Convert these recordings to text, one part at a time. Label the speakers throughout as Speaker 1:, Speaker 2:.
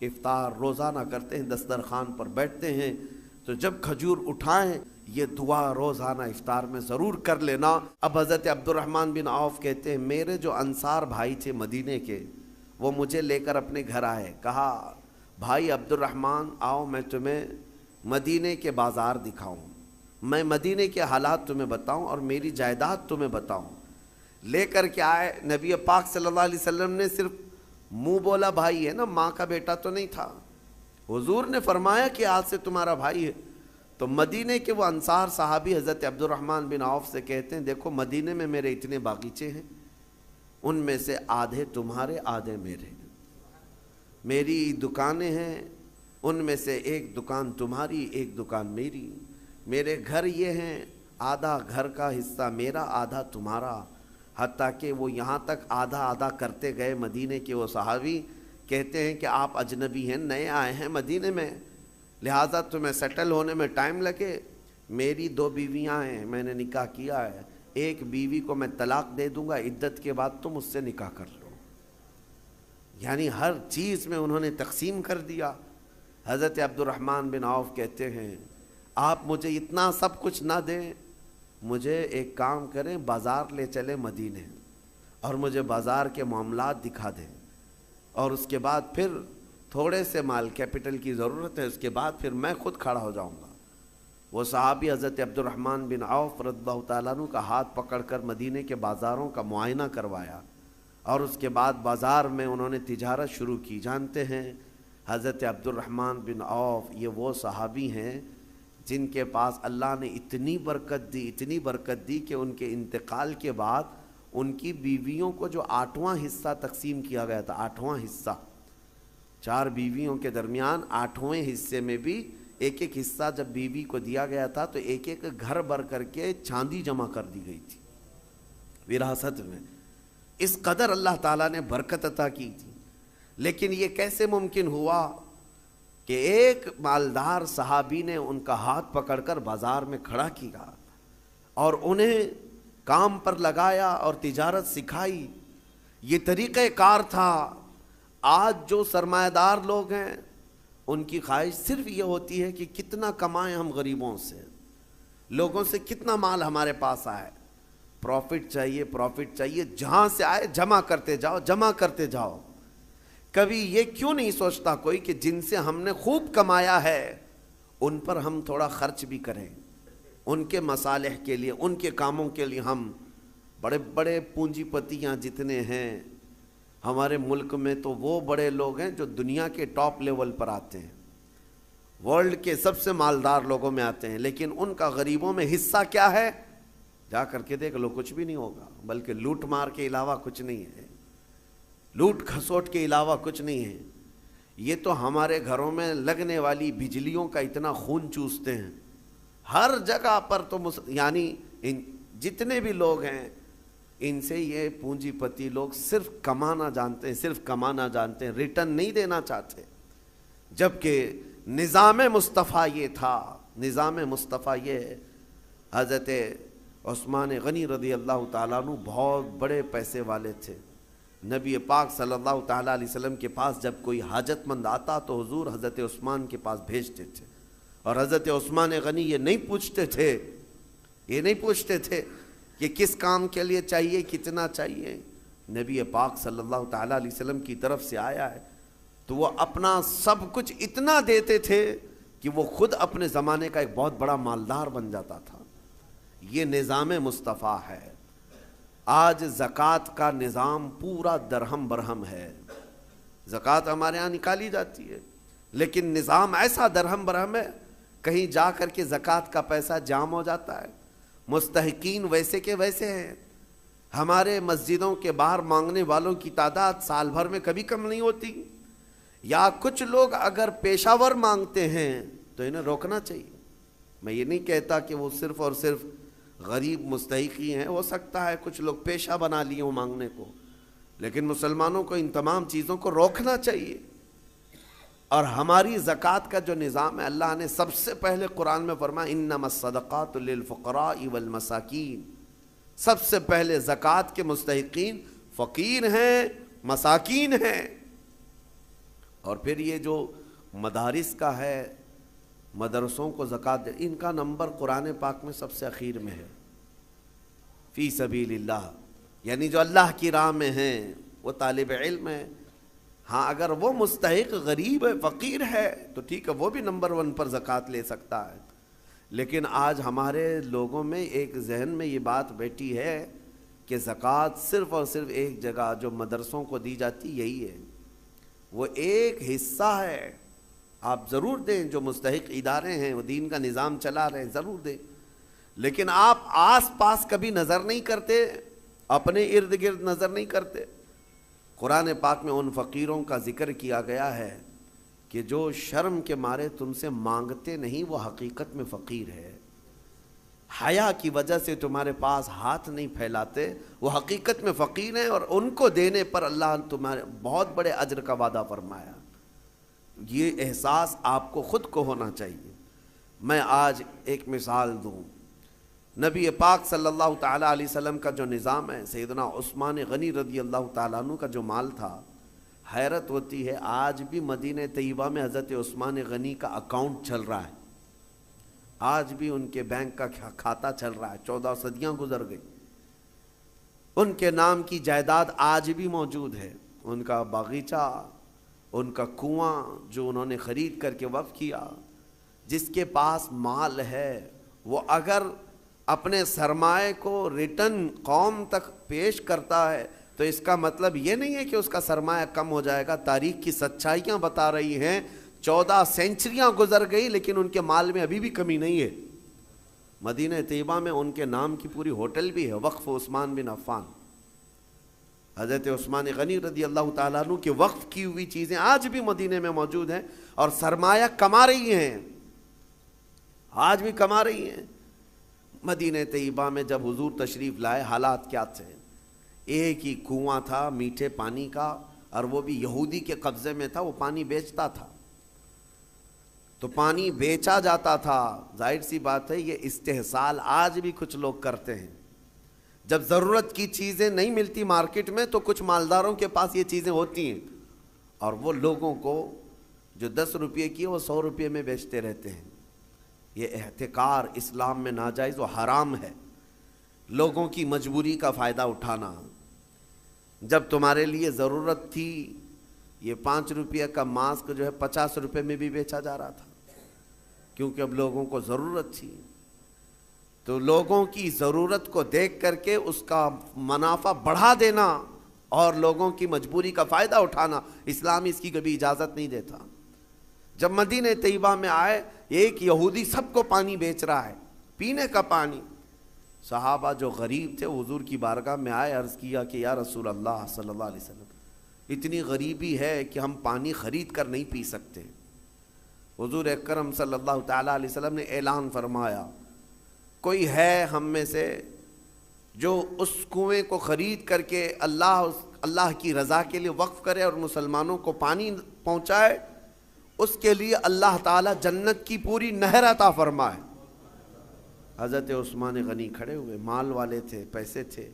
Speaker 1: افطار روزانہ کرتے ہیں، دسترخوان پر بیٹھتے ہیں تو جب کھجور اٹھائیں یہ دعا روزانہ افطار میں ضرور کر لینا۔ اب حضرت عبد الرحمن بن عوف کہتے ہیں میرے جو انصار بھائی تھے مدینے کے، وہ مجھے لے کر اپنے گھر آئے، کہا بھائی عبد الرحمن آؤ میں تمہیں مدینے کے بازار دکھاؤں، میں مدینے کے حالات تمہیں بتاؤں اور میری جائیداد تمہیں بتاؤں۔ لے کر کے آئے، نبی پاک صلی اللہ علیہ وسلم نے صرف منہ بولا بھائی ہے نا، ماں کا بیٹا تو نہیں تھا، حضور نے فرمایا کہ آج سے تمہارا بھائی ہے۔ تو مدینے کے وہ انصار صحابی حضرت عبد الرحمن بن عوف سے کہتے ہیں دیکھو مدینے میں میرے اتنے باغیچے ہیں، ان میں سے آدھے تمہارے آدھے میرے، میری دکانیں ہیں ان میں سے ایک دکان تمہاری ایک دکان میری، میرے گھر یہ ہیں آدھا گھر کا حصہ میرا آدھا تمہارا، حتیٰ کہ وہ یہاں تک آدھا آدھا کرتے گئے۔ مدینے کے وہ صحابی کہتے ہیں کہ آپ اجنبی ہیں، نئے آئے ہیں مدینے میں، لہٰذا تمہیں سیٹل ہونے میں ٹائم لگے، میری 2 بیویاں ہیں، میں نے نکاح کیا ہے، ایک بیوی کو میں طلاق دے دوں گا، عدت کے بعد تم اس سے نکاح کر لو۔ یعنی ہر چیز میں انہوں نے تقسیم کر دیا۔ حضرت عبد الرحمن بن عوف کہتے ہیں آپ مجھے اتنا سب کچھ نہ دیں، مجھے ایک کام کریں بازار لے چلیں مدینے اور مجھے بازار کے معاملات دکھا دیں، اور اس کے بعد پھر تھوڑے سے مال کیپٹل کی ضرورت ہے، اس کے بعد پھر میں خود کھڑا ہو جاؤں گا۔ وہ صحابی حضرت عبد الرحمن بن عوف رضی اللہ تعالیٰ عنہ کا ہاتھ پکڑ کر مدینے کے بازاروں کا معائنہ کروایا، اور اس کے بعد بازار میں انہوں نے تجارت شروع کی۔ جانتے ہیں حضرت عبد الرحمن بن عوف یہ وہ صحابی ہیں جن کے پاس اللہ نے اتنی برکت دی کہ ان کے انتقال کے بعد ان کی بیویوں کو جو 8واں حصہ تقسیم کیا گیا تھا، 8واں حصہ، 4 بیویوں کے درمیان 8ویں حصے میں بھی ایک ایک حصہ جب بیوی کو دیا گیا تھا تو ایک ایک گھر بھر کر کے چاندی جمع کر دی گئی تھی وراثت میں۔ اس قدر اللہ تعالیٰ نے برکت عطا کی تھی۔ لیکن یہ کیسے ممکن ہوا کہ ایک مالدار صحابی نے ان کا ہاتھ پکڑ کر بازار میں کھڑا کیا اور انہیں کام پر لگایا اور تجارت سکھائی؟ یہ طریقہ کار تھا۔ آج جو سرمایہ دار لوگ ہیں ان کی خواہش صرف یہ ہوتی ہے کہ کتنا کمائیں ہم غریبوں سے، لوگوں سے کتنا مال ہمارے پاس آئے، پروفٹ چاہیے، جہاں سے آئے جمع کرتے جاؤ۔ کبھی یہ کیوں نہیں سوچتا کوئی کہ جن سے ہم نے خوب کمایا ہے ان پر ہم تھوڑا خرچ بھی کریں، ان کے مصالح کے لیے، ان کے کاموں کے لیے۔ ہم بڑے بڑے پونجی پتیاں جتنے ہیں ہمارے ملک میں، تو وہ بڑے لوگ ہیں جو دنیا کے ٹاپ لیول پر آتے ہیں، ورلڈ کے سب سے مالدار لوگوں میں آتے ہیں، لیکن ان کا غریبوں میں حصہ کیا ہے؟ جا کر کے دیکھ لو، کچھ بھی نہیں ہوگا، بلکہ لوٹ مار کے علاوہ کچھ نہیں ہے، لوٹ کھسوٹ کے علاوہ کچھ نہیں ہے۔ یہ تو ہمارے گھروں میں لگنے والی بجلیوں کا اتنا خون چوستے ہیں، ہر جگہ پر تو یعنی جتنے بھی لوگ ہیں ان سے یہ پونجی پتی لوگ صرف کمانا جانتے ہیں، ریٹرن نہیں دینا چاہتے۔ جبکہ نظام مصطفیٰ یہ تھا، حضرت عثمان غنی رضی اللہ تعالیٰ عنہ بہت بڑے پیسے والے تھے۔ نبی پاک صلی اللہ تعالیٰ علیہ وسلم کے پاس جب کوئی حاجت مند آتا تو حضور حضرت عثمان کے پاس بھیجتے تھے، اور حضرت عثمان غنی یہ نہیں پوچھتے تھے کہ کس کام کے لیے چاہیے، کتنا چاہیے، نبی پاک صلی اللہ تعالیٰ علیہ وسلم کی طرف سے آیا ہے تو وہ اپنا سب کچھ اتنا دیتے تھے کہ وہ خود اپنے زمانے کا ایک بہت بڑا مالدار بن جاتا تھا۔ یہ نظام مصطفیٰ ہے۔ آج زکوٰۃ کا نظام پورا درہم برہم ہے، زکوٰۃ ہمارے ہاں نکالی جاتی ہے لیکن نظام ایسا درہم برہم ہے، کہیں جا کر کے زکوٰۃ کا پیسہ جام ہو جاتا ہے، مستحقین ویسے کے ویسے ہیں۔ ہمارے مسجدوں کے باہر مانگنے والوں کی تعداد سال بھر میں کبھی کم نہیں ہوتی، یا کچھ لوگ اگر پیشہ ور مانگتے ہیں تو انہیں روکنا چاہیے۔ میں یہ نہیں کہتا کہ وہ صرف اور صرف غریب مستحقی ہیں، ہو سکتا ہے کچھ لوگ پیشہ بنا لیے ہوں مانگنے کو، لیکن مسلمانوں کو ان تمام چیزوں کو روکنا چاہیے۔ اور ہماری زکوٰۃ کا جو نظام ہے، اللہ نے سب سے پہلے قرآن میں فرمایا انما الصدقات للفقراء والمساکین، سب سے پہلے زکوٰۃ کے مستحقین فقیر ہیں، مساکین ہیں۔ اور پھر یہ جو مدارس کا ہے، مدرسوں کو زکوٰۃ دے، ان کا نمبر قرآن پاک میں سب سے اخیر میں ہے، فی سبیل اللہ، یعنی جو اللہ کی راہ میں ہیں وہ طالب علم ہے۔ ہاں اگر وہ مستحق غریب ہے، فقیر ہے تو ٹھیک ہے، وہ بھی نمبر 1 پر زکوٰۃ لے سکتا ہے۔ لیکن آج ہمارے لوگوں میں ایک ذہن میں یہ بات بیٹھی ہے کہ زکوٰۃ صرف اور صرف ایک جگہ جو مدرسوں کو دی جاتی یہی ہے، وہ ایک حصہ ہے، آپ ضرور دیں، جو مستحق ادارے ہیں وہ دین کا نظام چلا رہے ہیں ضرور دیں، لیکن آپ آس پاس کبھی نظر نہیں کرتے، اپنے ارد گرد نظر نہیں کرتے۔ قرآن پاک میں ان فقیروں کا ذکر کیا گیا ہے کہ جو شرم کے مارے تم سے مانگتے نہیں وہ حقیقت میں فقیر ہے، حیا کی وجہ سے تمہارے پاس ہاتھ نہیں پھیلاتے وہ حقیقت میں فقیر ہیں، اور ان کو دینے پر اللہ تمہارے بہت بڑے اجر کا وعدہ فرمایا۔ یہ احساس آپ کو خود کو ہونا چاہیے۔ میں آج ایک مثال دوں، نبی پاک صلی اللہ تعالیٰ علیہ وسلم کا جو نظام ہے، سیدنا عثمان غنی رضی اللہ تعالیٰ عنہ کا جو مال تھا، حیرت ہوتی ہے آج بھی مدینہ طیبہ میں حضرت عثمان غنی کا اکاؤنٹ چل رہا ہے، آج بھی ان کے بینک کا کھاتہ چل رہا ہے، 14 صدیاں گزر گئی، ان کے نام کی جائیداد آج بھی موجود ہے، ان کا باغیچہ، ان کا کنواں جو انہوں نے خرید کر کے وقف کیا۔ جس کے پاس مال ہے وہ اگر اپنے سرمائے کو ریٹرن قوم تک پیش کرتا ہے تو اس کا مطلب یہ نہیں ہے کہ اس کا سرمایہ کم ہو جائے گا، تاریخ کی سچائیاں بتا رہی ہیں 14 سینچریاں گزر گئی لیکن ان کے مال میں ابھی بھی کمی نہیں ہے۔ مدینہ طیبہ میں ان کے نام کی پوری ہوٹل بھی ہے، وقف عثمان بن عفان، حضرت عثمان غنی رضی اللہ تعالیٰ عنہ کے وقف کی ہوئی چیزیں آج بھی مدینے میں موجود ہیں اور سرمایہ کما رہی ہیں، آج بھی کما رہی ہیں۔ مدینہ طیبہ میں جب حضور تشریف لائے حالات کیا تھے؟ ایک ہی کنواں تھا میٹھے پانی کا، اور وہ بھی یہودی کے قبضے میں تھا، وہ پانی بیچتا تھا، تو پانی بیچا جاتا تھا۔ ظاہر سی بات ہے یہ استحصال آج بھی کچھ لوگ کرتے ہیں، جب ضرورت کی چیزیں نہیں ملتی مارکیٹ میں تو کچھ مالداروں کے پاس یہ چیزیں ہوتی ہیں، اور وہ لوگوں کو جو 10 روپے کی وہ 100 روپے میں بیچتے رہتے ہیں۔ یہ احتکار اسلام میں ناجائز و حرام ہے، لوگوں کی مجبوری کا فائدہ اٹھانا۔ جب تمہارے لیے ضرورت تھی، یہ 5 روپے کا ماسک جو ہے 50 روپے میں بھی بیچا جا رہا تھا، کیونکہ اب لوگوں کو ضرورت تھی، تو لوگوں کی ضرورت کو دیکھ کر کے اس کا منافع بڑھا دینا اور لوگوں کی مجبوری کا فائدہ اٹھانا، اسلام اس کی کبھی اجازت نہیں دیتا۔ جب مدینہ طیبہ میں آئے، ایک یہودی سب کو پانی بیچ رہا ہے، پینے کا پانی۔ صحابہ جو غریب تھے حضور کی بارگاہ میں آئے، عرض کیا کہ یا رسول اللہ صلی اللہ علیہ وسلم، اتنی غریبی ہے کہ ہم پانی خرید کر نہیں پی سکتے۔ حضور اکرم صلی اللہ تعالیٰ علیہ وسلم نے اعلان فرمایا، کوئی ہے ہم میں سے جو اس کنویں کو خرید کر کے اللہ کی رضا کے لیے وقف کرے اور مسلمانوں کو پانی پہنچائے، اس کے لیے اللہ تعالیٰ جنت کی پوری نہر عطا فرمائے۔ حضرت عثمان غنی کھڑے ہوئے، مال والے تھے، پیسے تھے،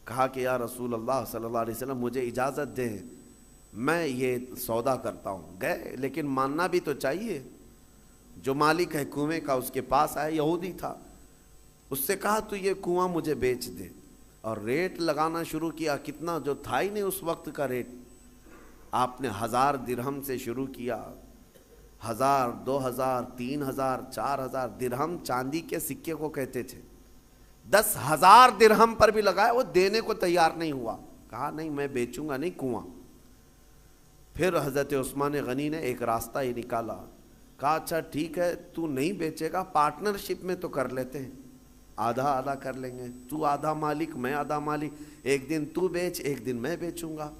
Speaker 1: کہا کہ یا رسول اللہ صلی اللہ علیہ وسلم مجھے اجازت دیں، میں یہ سودا کرتا ہوں۔ گئے، لیکن ماننا بھی تو چاہیے۔ جو مالک ہے کنویں کا اس کے پاس آئے، یہودی تھا، اس سے کہا تو یہ کنواں مجھے بیچ دے، اور ریٹ لگانا شروع کیا، کتنا جو تھا ہی نہیں اس وقت کا ریٹ۔ آپ نے 1000 درہم سے شروع کیا، 1000، 2000، 3000، 4000 درہم چاندی کے سکے کو کہتے تھے۔ 10,000 درہم پر بھی لگائے، وہ دینے کو تیار نہیں ہوا، کہا نہیں میں بیچوں گا نہیں کنواں۔ پھر حضرت عثمان غنی نے ایک راستہ ہی نکالا، کہا اچھا ٹھیک ہے تو نہیں بیچے گا، پارٹنرشپ میں تو کر لیتے ہیں، آدھا آدھا کر لیں گے، تو آدھا مالک میں آدھا مالک، ایک دن تو بیچ ایک دن میں بیچوں گا۔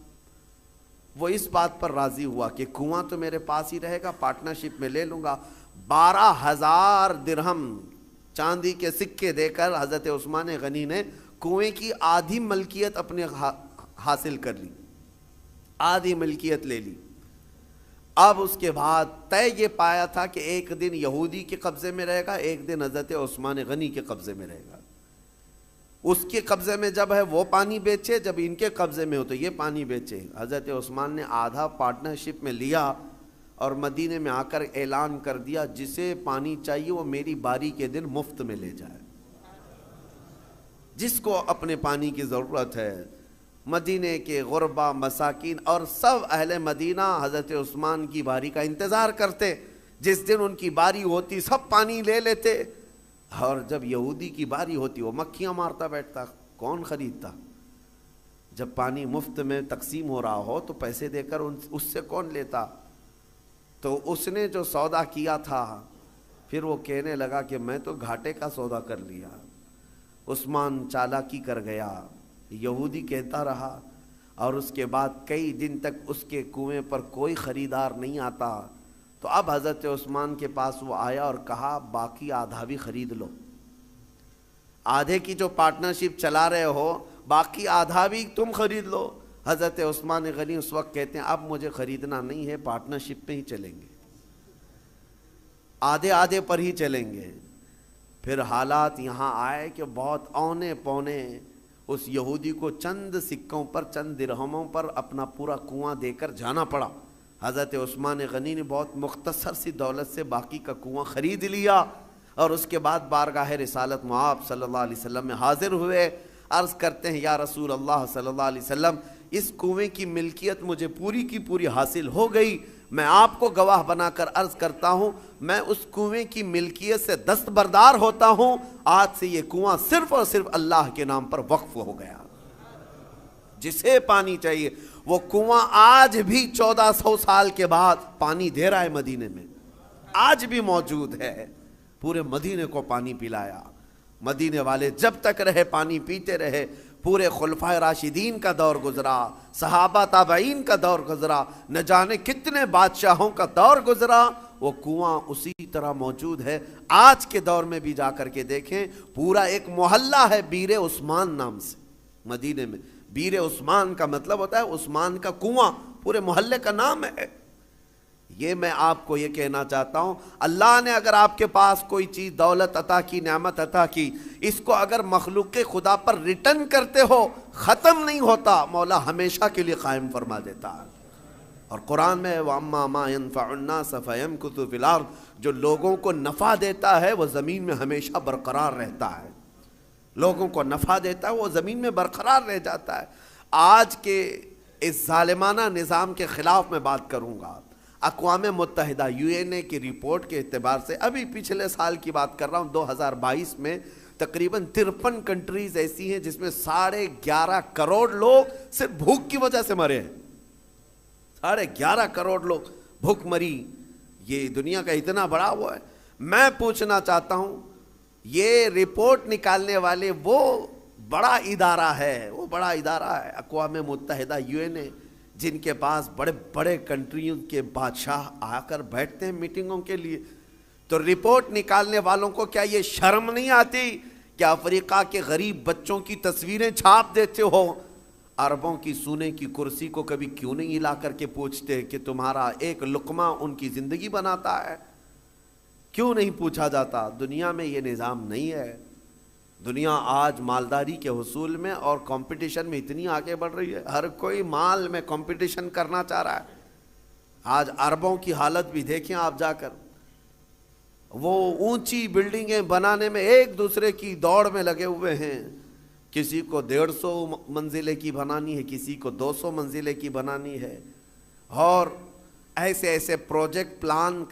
Speaker 1: وہ اس بات پر راضی ہوا کہ کنواں تو میرے پاس ہی رہے گا، پارٹنرشپ میں لے لوں گا۔ 12,000 درہم چاندی کے سکے دے کر حضرت عثمان غنی نے کنویں کی آدھی ملکیت اپنے حاصل کر لی، آدھی ملکیت لے لی۔ اب اس کے بعد طے یہ پایا تھا کہ ایک دن یہودی کے قبضے میں رہے گا، ایک دن حضرت عثمان غنی کے قبضے میں رہے گا۔ اس کے قبضے میں جب ہے وہ پانی بیچے، جب ان کے قبضے میں ہو تو یہ پانی بیچے۔ حضرت عثمان نے آدھا پارٹنرشپ میں لیا اور مدینے میں آ کر اعلان کر دیا جسے پانی چاہیے وہ میری باری کے دن مفت میں لے جائے، جس کو اپنے پانی کی ضرورت ہے۔ مدینے کے غربا، مساکین اور سب اہل مدینہ حضرت عثمان کی باری کا انتظار کرتے، جس دن ان کی باری ہوتی سب پانی لے لیتے، اور جب یہودی کی باری ہوتی وہ مکھیاں مارتا بیٹھتا، کون خریدتا؟ جب پانی مفت میں تقسیم ہو رہا ہو تو پیسے دے کر اس سے کون لیتا؟ تو اس نے جو سودا کیا تھا پھر وہ کہنے لگا کہ میں تو گھاٹے کا سودا کر لیا۔ عثمان چالاکی کر گیا، یہودی کہتا رہا، اور اس کے بعد کئی دن تک اس کے کنویں پر کوئی خریدار نہیں آتا۔ تو اب حضرت عثمان کے پاس وہ آیا اور کہا باقی آدھا بھی خرید لو، آدھے کی جو پارٹنرشپ چلا رہے ہو باقی آدھا بھی تم خرید لو۔ حضرت عثمان غنی اس وقت کہتے ہیں اب مجھے خریدنا نہیں ہے، پارٹنرشپ میں ہی چلیں گے، آدھے آدھے پر ہی چلیں گے۔ پھر حالات یہاں آئے کہ بہت اونے پونے اس یہودی کو چند سکوں پر، چند درہموں پر اپنا پورا کنواں دے کر جانا پڑا۔ حضرت عثمان غنی نے بہت مختصر سی دولت سے باقی کا کنواں خرید لیا، اور اس کے بعد بارگاہ رسالت مآب صلی اللہ علیہ وسلم میں حاضر ہوئے۔ عرض کرتے ہیں یا رسول اللہ صلی اللہ علیہ وسلم، اس کنویں کی ملکیت مجھے پوری کی پوری حاصل ہو گئی، میں آپ کو گواہ بنا کر عرض کرتا ہوں میں اس کنویں کی ملکیت سے دستبردار ہوتا ہوں، آج سے یہ کنواں صرف اور صرف اللہ کے نام پر وقف ہو گیا۔ جسے پانی چاہیے وہ کنواں آج بھی 1400 سال کے بعد پانی دے رہا ہے، مدینے میں آج بھی موجود ہے، پورے مدینے کو پانی پلایا۔ مدینے والے جب تک رہے پانی پیتے رہے، پورے خلفائے راشدین کا دور گزرا، صحابہ تابعین کا دور گزرا، نہ جانے کتنے بادشاہوں کا دور گزرا، وہ کنواں اسی طرح موجود ہے۔ آج کے دور میں بھی جا کر کے دیکھیں، پورا ایک محلہ ہے بیر عثمان نام سے مدینے میں۔ بیر عثمان کا مطلب ہوتا ہے عثمان کا کنواں، پورے محلے کا نام ہے۔ یہ میں آپ کو یہ کہنا چاہتا ہوں، اللہ نے اگر آپ کے پاس کوئی چیز دولت عطا کی، نعمت عطا کی، اس کو اگر مخلوق خدا پر ریٹرن کرتے ہو ختم نہیں ہوتا، مولا ہمیشہ کے لیے قائم فرما دیتا ہے۔ اور قرآن میں وَأَمَّا مَا يَنْفَعُ النَّاسَ فَيَمْكُثُ فِي الْأَرْضِ، جو لوگوں کو نفع دیتا ہے وہ زمین میں ہمیشہ برقرار رہتا ہے، لوگوں کو نفع دیتا ہے وہ زمین میں برقرار رہ جاتا ہے۔ آج کے اس ظالمانہ نظام کے خلاف میں بات کروں گا۔ اقوام متحدہ UN کی رپورٹ کے اعتبار سے، ابھی پچھلے سال کی بات کر رہا ہوں، 2022 میں تقریباً 53 کنٹریز ایسی ہیں جس میں 11.5 کروڑ لوگ صرف بھوک کی وجہ سے مرے ہیں۔ 11.5 کروڑ لوگ بھوک مری، یہ دنیا کا اتنا بڑا وہ ہے۔ میں پوچھنا چاہتا ہوں، یہ رپورٹ نکالنے والے وہ بڑا ادارہ ہے، وہ بڑا ادارہ ہے اقوام متحدہ UN، جن کے پاس بڑے بڑے کنٹریوں کے بادشاہ آ کر بیٹھتے ہیں میٹنگوں کے لیے، تو رپورٹ نکالنے والوں کو کیا یہ شرم نہیں آتی کہ افریقہ کے غریب بچوں کی تصویریں چھاپ دیتے ہو؟ عربوں کی سونے کی کرسی کو کبھی کیوں نہیں ہلا کر کے پوچھتے کہ تمہارا ایک لقمہ ان کی زندگی بناتا ہے؟ کیوں نہیں پوچھا جاتا؟ دنیا میں یہ نظام نہیں ہے۔ دنیا آج مالداری کے حصول میں اور کمپٹیشن میں اتنی آگے بڑھ رہی ہے، ہر کوئی مال میں کمپٹیشن کرنا چاہ رہا ہے۔ آج عربوں کی حالت بھی دیکھیں آپ جا کر، وہ اونچی بلڈنگیں بنانے میں ایک دوسرے کی دوڑ میں لگے ہوئے ہیں، کسی کو 150 منزلے کی بنانی ہے، کسی کو 200 منزلے کی بنانی ہے، اور ایسے ایسے پروجیکٹ پلان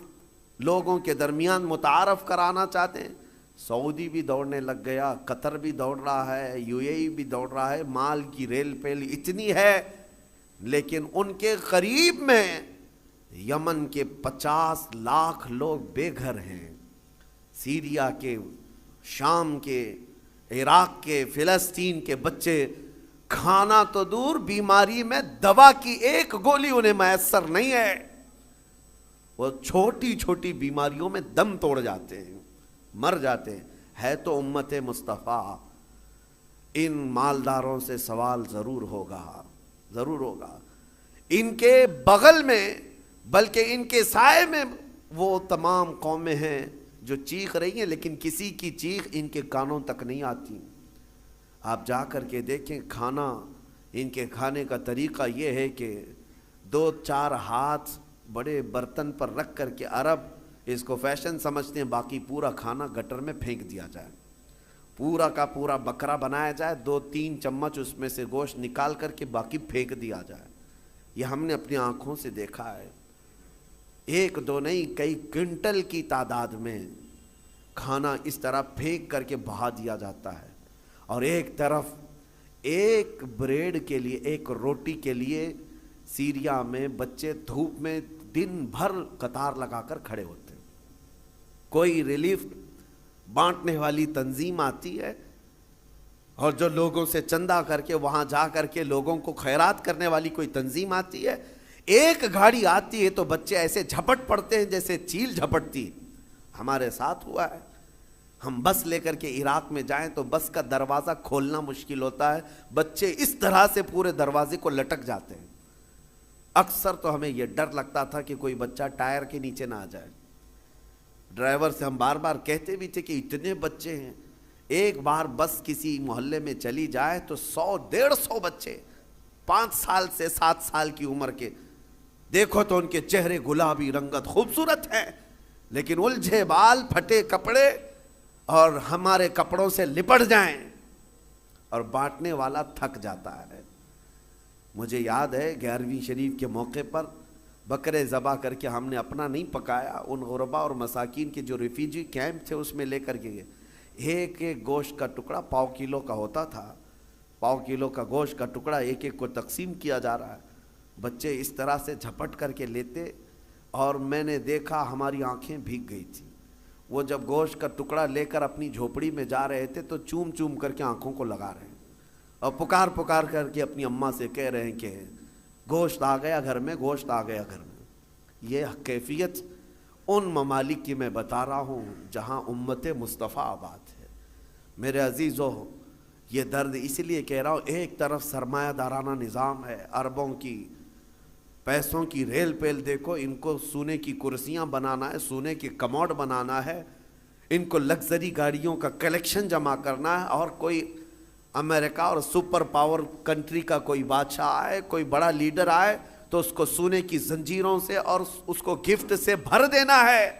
Speaker 1: لوگوں کے درمیان متعارف کرانا چاہتے ہیں۔ سعودی بھی دوڑنے لگ گیا، قطر بھی دوڑ رہا ہے، UAE بھی دوڑ رہا ہے، مال کی ریل پیل اتنی ہے، لیکن ان کے قریب میں یمن کے 50 لاکھ لوگ بے گھر ہیں، سیریا کے، شام کے، عراق کے، فلسطین کے بچے کھانا تو دور، بیماری میں دوا کی ایک گولی انہیں میسر نہیں ہے، وہ چھوٹی چھوٹی بیماریوں میں دم توڑ جاتے ہیں، مر جاتے ہیں۔ ہے تو امت مصطفیٰ، ان مالداروں سے سوال ضرور ہوگا، ضرور ہوگا۔ ان کے بغل میں بلکہ ان کے سائے میں وہ تمام قومیں ہیں جو چیخ رہی ہیں، لیکن کسی کی چیخ ان کے کانوں تک نہیں آتی۔ آپ جا کر کے دیکھیں کھانا، ان کے کھانے کا طریقہ یہ ہے کہ 2-4 ہاتھ بڑے برتن پر رکھ کر کے عرب اس کو فیشن سمجھتے ہیں، باقی پورا کھانا گٹر میں پھینک دیا جائے، پورا کا پورا بکرا بنایا جائے، 2-3 چمچ اس میں سے گوشت نکال کر کے باقی پھینک دیا جائے۔ یہ ہم نے اپنی آنکھوں سے دیکھا ہے، 1-2 نہیں کئی کنٹل کی تعداد میں کھانا اس طرح پھینک کر کے بہا دیا جاتا ہے، اور ایک طرف ایک بریڈ کے لیے، ایک روٹی کے لیے سیریا میں بچے دھوپ میں دن بھر قطار لگا کر کھڑے ہوتے ہیں۔ کوئی ریلیف بانٹنے والی تنظیم آتی ہے، اور جو لوگوں سے چندہ کر کے وہاں جا کر کے لوگوں کو خیرات کرنے والی کوئی تنظیم آتی ہے، ایک گاڑی آتی ہے تو بچے ایسے جھپٹ پڑتے ہیں جیسے چیل جھپٹتی۔ ہمارے ساتھ ہوا ہے، ہم بس لے کر کے عراق میں جائیں تو بس کا دروازہ کھولنا مشکل ہوتا ہے، بچے اس طرح سے پورے دروازے کو لٹک جاتے ہیں۔ اکثر تو ہمیں یہ ڈر لگتا تھا کہ کوئی بچہ ٹائر کے نیچے نہ آ جائے۔ ڈرائیور سے ہم بار بار کہتے بھی تھے کہ اتنے بچے ہیں، ایک بار بس کسی محلے میں چلی جائے تو 100-150 بچے 5 سال سے 7 سال کی عمر کے، دیکھو تو ان کے چہرے گلابی رنگت خوبصورت ہیں، لیکن الجھے بال، پھٹے کپڑے، اور ہمارے کپڑوں سے لپٹ جائیں، اور بانٹنے والا تھک جاتا ہے۔ مجھے یاد ہے 11ویں شریف کے موقع پر بکرے ذبح کر کے ہم نے اپنا نہیں پکایا، ان غربا اور مساکین کے جو ریفیوجی کیمپ تھے اس میں لے کر کے گئے۔ ایک ایک گوشت کا ٹکڑا 1/4 کلو کا ہوتا تھا، 1/4 کلو کا گوشت کا ٹکڑا ایک ایک کو تقسیم کیا جا رہا ہے، بچے اس طرح سے جھپٹ کر کے لیتے، اور میں نے دیکھا ہماری آنکھیں بھیگ گئی تھی۔ وہ جب گوشت کا ٹکڑا لے کر اپنی جھوپڑی میں جا رہے تھے تو چوم چوم کر کے آنکھوں کو لگا رہے ہیں، اور پکار پکار کر کے اپنی اماں سے کہہ رہے ہیں کہ گوشت آ گیا گھر میں، گوشت آ گیا گھر میں۔ یہ کیفیت ان ممالک کی میں بتا رہا ہوں جہاں امت مصطفیٰ آباد ہے۔ میرے عزیزو، یہ درد اس لیے کہہ رہا ہوں، ایک طرف سرمایہ دارانہ نظام ہے، اربوں کی پیسوں کی ریل پیل، دیکھو ان کو سونے کی کرسیاں بنانا ہے، سونے کی کموڈ بنانا ہے، ان کو لگژری گاڑیوں کا کلیکشن جمع کرنا ہے، اور کوئی امریکہ اور سپر پاور کنٹری کا کوئی بادشاہ آئے، کوئی بڑا لیڈر آئے تو اس کو سونے کی زنجیروں سے اور اس کو گفٹ سے بھر دینا ہے،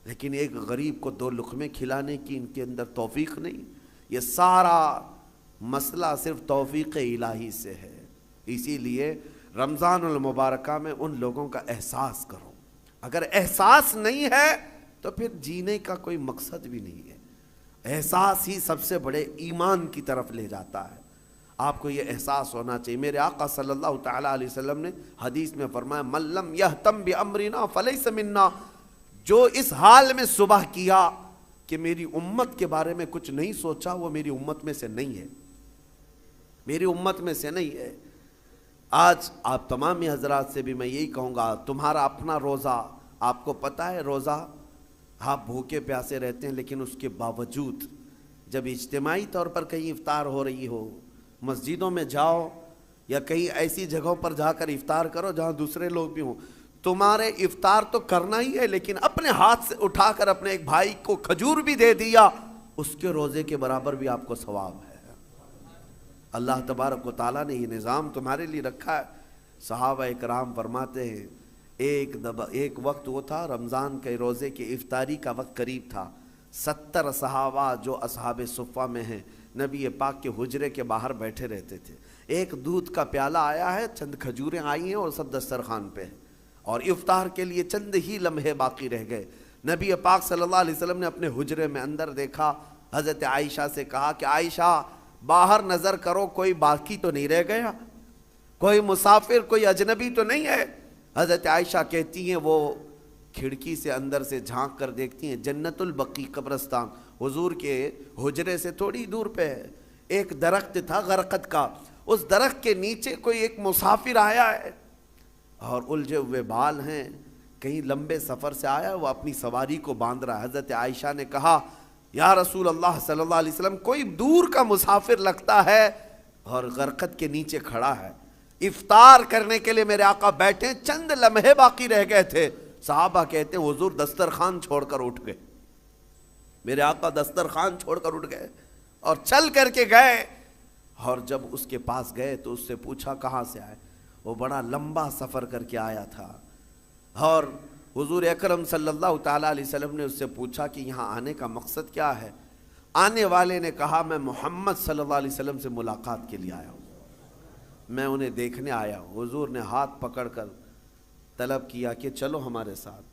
Speaker 1: لیکن ایک غریب کو 2 لقمے کھلانے کی ان کے اندر توفیق نہیں۔ یہ سارا مسئلہ صرف توفیق الہی سے ہے۔ اسی لیے رمضان المبارکہ میں ان لوگوں کا احساس کرو، اگر احساس نہیں ہے تو پھر جینے کا کوئی مقصد بھی نہیں ہے۔ احساس ہی سب سے بڑے ایمان کی طرف لے جاتا ہے۔ آپ کو یہ احساس ہونا چاہیے۔ میرے آقا صلی اللہ تعالیٰ علیہ وسلم نے حدیث میں فرمایا، من لم یہتم بامرنا فلیس منا، جو اس حال میں صبح کیا کہ میری امت کے بارے میں کچھ نہیں سوچا، وہ میری امت میں سے نہیں ہے، میری امت میں سے نہیں ہے۔ آج آپ تمام حضرات سے بھی میں یہی کہوں گا، تمہارا اپنا روزہ، آپ کو پتہ ہے روزہ آپ بھوکے پیاسے رہتے ہیں، لیکن اس کے باوجود جب اجتماعی طور پر کہیں افطار ہو رہی ہو، مسجدوں میں جاؤ یا کہیں ایسی جگہوں پر جا کر افطار کرو جہاں دوسرے لوگ بھی ہوں، تمہارے افطار تو کرنا ہی ہے، لیکن اپنے ہاتھ سے اٹھا کر اپنے ایک بھائی کو کھجور بھی دے دیا، اس کے روزے کے برابر بھی آپ کو ثواب ہے۔ اللہ تبارک و تعالیٰ نے یہ نظام تمہارے لیے رکھا ہے۔ صحابہ کرام فرماتے ہیں، ایک وقت وہ تھا رمضان کے روزے کے افطاری کا وقت قریب تھا، 70 صحابہ جو اصحاب صفہ میں ہیں نبی پاک کے حجرے کے باہر بیٹھے رہتے تھے۔ ایک دودھ کا پیالہ آیا ہے، چند کھجوریں آئی ہیں اور سب دسترخوان پہ ہیں، اور افطار کے لیے چند ہی لمحے باقی رہ گئے۔ نبی پاک صلی اللہ علیہ وسلم نے اپنے حجرے میں اندر دیکھا، حضرت عائشہ سے کہا کہ عائشہ باہر نظر کرو، کوئی باقی تو نہیں رہ گیا، کوئی مسافر، کوئی اجنبی تو نہیں ہے۔ حضرت عائشہ کہتی ہیں وہ کھڑکی سے اندر سے جھانک کر دیکھتی ہیں، جنت البقیع قبرستان حضور کے حجرے سے تھوڑی دور پہ ہے، ایک درخت تھا غرقد کا، اس درخت کے نیچے کوئی ایک مسافر آیا ہے اور الجھے ہوئے بال ہیں، کہیں لمبے سفر سے آیا، وہ اپنی سواری کو باندھ رہا ہے۔ حضرت عائشہ نے کہا یا رسول اللہ صلی اللہ علیہ وسلم، کوئی دور کا مسافر لگتا ہے اور غرقد کے نیچے کھڑا ہے، افطار کرنے کے لیے میرے آقا بیٹھے، چند لمحے باقی رہ گئے تھے۔ صحابہ کہتے ہیں حضور دسترخوان چھوڑ کر اٹھ گئے، میرے آقا دسترخوان چھوڑ کر اٹھ گئے اور چل کر کے گئے اور جب اس کے پاس گئے تو اس سے پوچھا کہاں سے آئے؟ وہ بڑا لمبا سفر کر کے آیا تھا، اور حضور اکرم صلی اللہ تعالیٰ علیہ وسلم نے اس سے پوچھا کہ یہاں آنے کا مقصد کیا ہے؟ آنے والے نے کہا میں محمد صلی اللہ علیہ وسلم سے ملاقات کے لیے آیا ہوں، میں انہیں دیکھنے آیا ہوں۔ حضور نے ہاتھ پکڑ کر طلب کیا کہ چلو ہمارے ساتھ،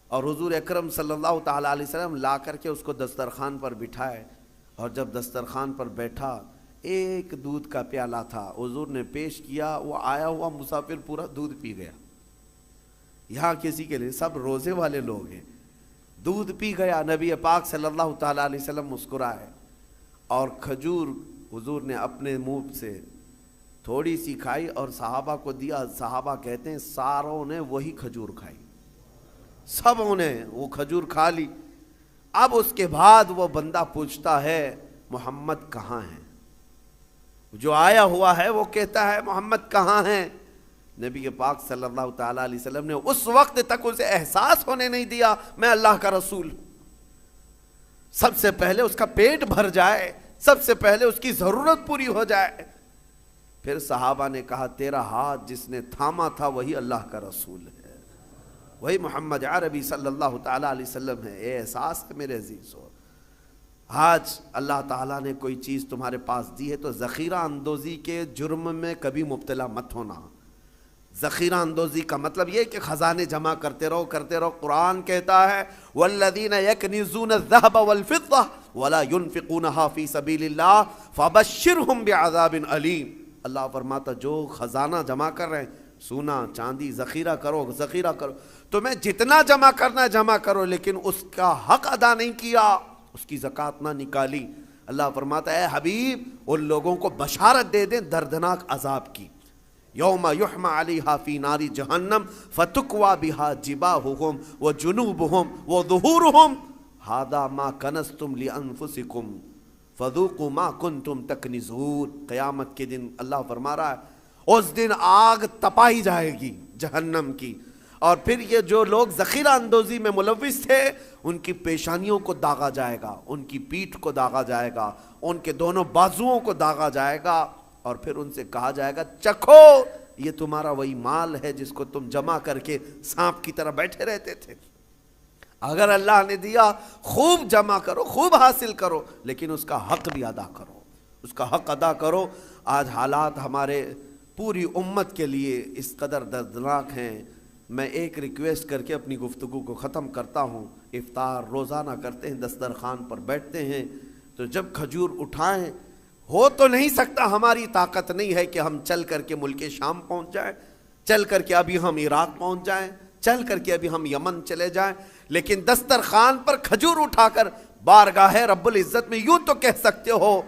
Speaker 1: اور حضور اکرم صلی اللہ تعالیٰ علیہ وسلم لا کر کے اس کو دسترخوان پر بٹھائے، اور جب دسترخوان پر بیٹھا ایک دودھ کا پیالہ تھا، حضور نے پیش کیا، وہ آیا ہوا مسافر پورا دودھ پی گیا۔ یہاں کسی کے لیے سب روزے والے لوگ ہیں، دودھ پی گیا۔ نبی پاک صلی اللہ تعالیٰ علیہ وسلم مسکرائے، اور کھجور حضور نے اپنے منہ سے تھوڑی سی کھائی اور صحابہ کو دیا۔ صحابہ کہتے ہیں ساروں نے وہی کھجور کھائی، سبوں نے وہ کھجور کھا لی۔ اب اس کے بعد وہ بندہ پوچھتا ہے محمد کہاں ہیں؟ جو آیا ہوا ہے وہ کہتا ہے محمد کہاں ہیں؟ نبی پاک صلی اللہ تعالیٰ علیہ وسلم نے اس وقت تک اسے احساس ہونے نہیں دیا میں اللہ کا رسول۔ سب سے پہلے اس کا پیٹ بھر جائے، سب سے پہلے اس کی ضرورت پوری ہو جائے۔ پھر صحابہ نے کہا تیرا ہاتھ جس نے تھاما تھا وہی اللہ کا رسول ہے، وہی محمد عربی صلی اللہ تعالیٰ علیہ وسلم ہے۔ اے احساس ہے میرے عزیزو، آج اللہ تعالیٰ نے کوئی چیز تمہارے پاس دی ہے تو ذخیرہ اندوزی کے جرم میں کبھی مبتلا مت ہونا۔ ذخیرہ اندوزی کا مطلب یہ کہ خزانے جمع کرتے رہو کرتے رہو۔ قرآن کہتا ہے والذین یکنزون الذهب والفضة ولا ينفقونها في سبیل اللہ فبشرهم بعذاب علیم۔ اللہ فرماتا جو خزانہ جمع کر رہے ہیں، سونا چاندی ذخیرہ کرو ذخیرہ کرو، تمہیں جتنا جمع کرنا ہے جمع کرو، لیکن اس کا حق ادا نہیں کیا، اس کی زکوٰۃ نہ نکالی۔ اللہ فرماتا ہے اے حبیب ان لوگوں کو بشارت دے دیں دردناک عذاب کی۔ یوم یحمى علیہا فی نار جہنم فتکوی بہا جباہہم وجنوبہم وظہورہم ھذا ما کنزتم لانفسکم فذوقوا ما کنتم تکنزون۔ قیامت کے دن اللہ فرما رہا ہے اس دن آگ تپائی جائے گی جہنم کی، اور پھر یہ جو لوگ ذخیرہ اندوزی میں ملوث تھے ان کی پیشانیوں کو داغا جائے گا، ان کی پیٹھ کو داغا جائے گا، ان کے دونوں بازوؤں کو داغا جائے گا، اور پھر ان سے کہا جائے گا چکھو یہ تمہارا وہی مال ہے جس کو تم جمع کر کے سانپ کی طرح بیٹھے رہتے تھے۔ اگر اللہ نے دیا خوب جمع کرو خوب حاصل کرو، لیکن اس کا حق بھی ادا کرو، اس کا حق ادا کرو۔ آج حالات ہمارے پوری امت کے لیے اس قدر دردناک ہیں۔ میں ایک ریکویسٹ کر کے اپنی گفتگو کو ختم کرتا ہوں۔ افطار روزانہ کرتے ہیں، دسترخوان پر بیٹھتے ہیں، تو جب کھجور اٹھائیں، ہو تو نہیں سکتا، ہماری طاقت نہیں ہے کہ ہم چل کر کے ملک شام پہنچ جائیں، چل کر کے ابھی ہم عراق پہنچ جائیں، چل کر کے ابھی ہم یمن چلے جائیں، لیکن دسترخوان پر کھجور اٹھا کر بارگاہ رب العزت میں یوں تو کہہ سکتے ہو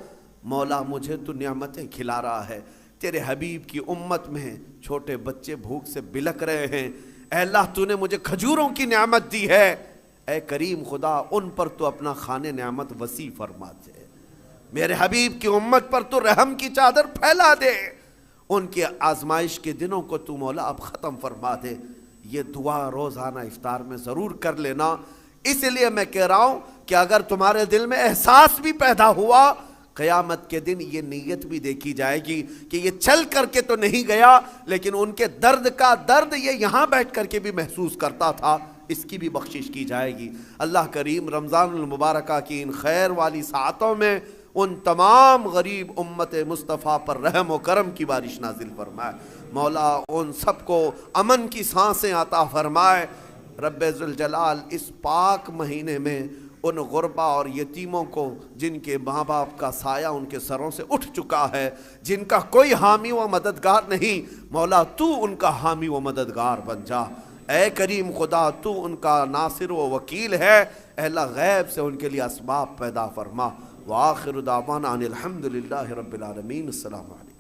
Speaker 1: مولا مجھے تو نعمتیں کھلا رہا ہے، تیرے حبیب کی امت میں چھوٹے بچے بھوک سے بلک رہے ہیں، اے اللہ تو نے مجھے کھجوروں کی نعمت دی ہے، اے کریم خدا ان پر تو اپنا خانے نعمت وسیع فرما دے، میرے حبیب کی امت پر تو رحم کی چادر پھیلا دے، ان کے آزمائش کے دنوں کو تو مولا اب ختم فرما دے۔ یہ دعا روزانہ افطار میں ضرور کر لینا۔ اس لیے میں کہہ رہا ہوں کہ اگر تمہارے دل میں احساس بھی پیدا ہوا، قیامت کے دن یہ نیت بھی دیکھی جائے گی کہ یہ چل کر کے تو نہیں گیا، لیکن ان کے درد کا درد یہ یہاں بیٹھ کر کے بھی محسوس کرتا تھا، اس کی بھی بخشش کی جائے گی۔ اللہ کریم رمضان المبارکہ کی ان خیر والی ساعتوں میں ان تمام غریب امت مصطفیٰ پر رحم و کرم کی بارش نازل فرمائے، مولا ان سب کو امن کی سانسیں عطا فرمائے۔ رب ذوالجلال اس پاک مہینے میں ان غربا اور یتیموں کو جن کے ماں باپ کا سایہ ان کے سروں سے اٹھ چکا ہے، جن کا کوئی حامی و مددگار نہیں، مولا تو ان کا حامی و مددگار بن جا۔ اے کریم خدا تو ان کا ناصر و وکیل ہے، اے اللہ غیب سے ان کے لیے اسباب پیدا فرما۔ وآخر دعوانا ان الحمد للہ رب العالمین۔ السلام علیکم۔